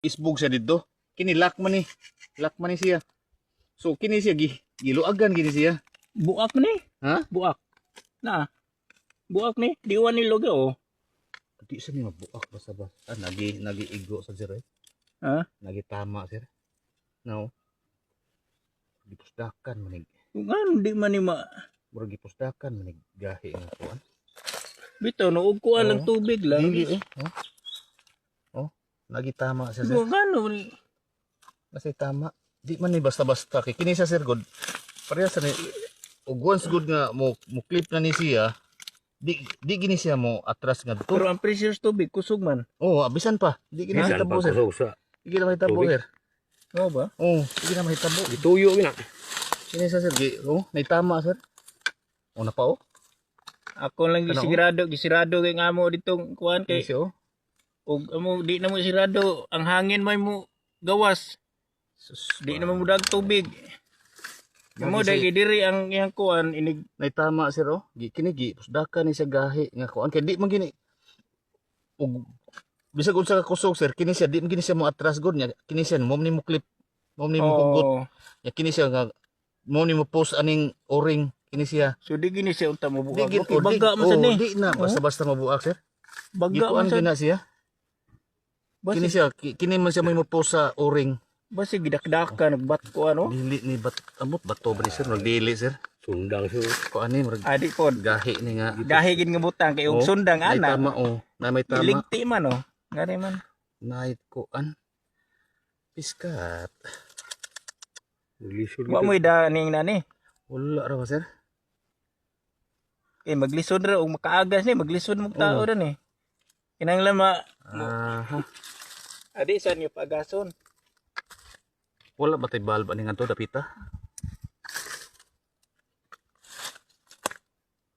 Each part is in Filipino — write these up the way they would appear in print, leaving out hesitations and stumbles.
isbog siya dito. Kini lock man ni siya. So kini siya giluagan gini siya. Buak ni. Ha? Buak. Na. Buak ni. Diwan ni loga oh. Di sa ni mabuak basta-basta. Nagi-igo sa sir. Ha? Nagitama sir. No. Gipusdakan manig. Ngan di man ni ma. Murag gipusdakan manig gahi ang kuan. Bitaw no kuan lang tubig lang. Dili Oh. Nagitama siya sir. Gano ni. Kasi tama. Di man ni basta-basta kay kini sa sir god. Pareha sa ni ug once good nga mo clip na ni siya. Di gini siya mo atras nga dito. Pero ang pressure sa tubig kusog man. Oh, abisan pa. Di gini Bisan mahitabo pa sir. kusog sa Di gini mahitabo tubig. sir. Oo ba? Oh, di gini mahitabo. ituyo gina. Kini sa sir, naitama sir. Oh, napa oh. Ako lang Ano? gisirado kay ngamo ditong kuan Kini kay siya oh. ug amo di na mo sirado ang hangin may mo gawas. Di na mo dag tubig. Amo dai diri ang iyang kuan inig Naitama sir oh. Kini pusdakan ni siya gahi nga kuan kay di man gini. Ug bisag unsa ka kusog sir, kini siya di man gini siya mo atras gud nya. Kini siya mo ni mo clip. Mo ni mo hugot. oh, Ya kini siya nga mo ni mo post aning o-ring kini siya. so di gini siya unta mo buak. Di Okay, baga man sa ni. di na basta-basta mabuak sir. Baga Gikuan man sa. gina siya. Kini Basi siya kini man siya mo post sa o-ring. basi gidakdakan nagbat ko ano. Dili ni amot bato ba ni sir, nagdili sir. Sundang siya. Ko ani murag Adi pod. gahi ni nga. Gahi gid nga butang kay ug Oh, sundang May ana. tama oh. Na may tama. Iligti man oh. Ngari man. Night kuan. Piskat. Lisod Wa mo daning nani. Wala ra ba sir? Eh maglisod ra ug makaagas ni maglisod mo tao ra ni. Kinahanglan ma Aha. adi sa niyo pagason. Wala ba tay bulb ani nga to dapita?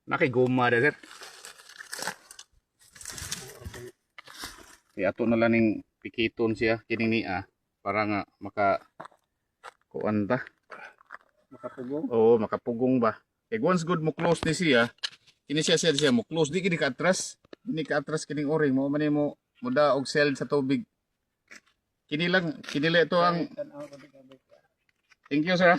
Nakiguma da sir. Kaya ato na lang ning pikiton siya kining niya para nga maka kuan ta. Makapugong. Oo, makapugong ba. Kaya once good mo close ni siya, kini siya mo close di kini ka atras. Kini ka atras kining o-ring mo man mo muda og seld sa tubig. Kini lang ito ang. Thank you sir.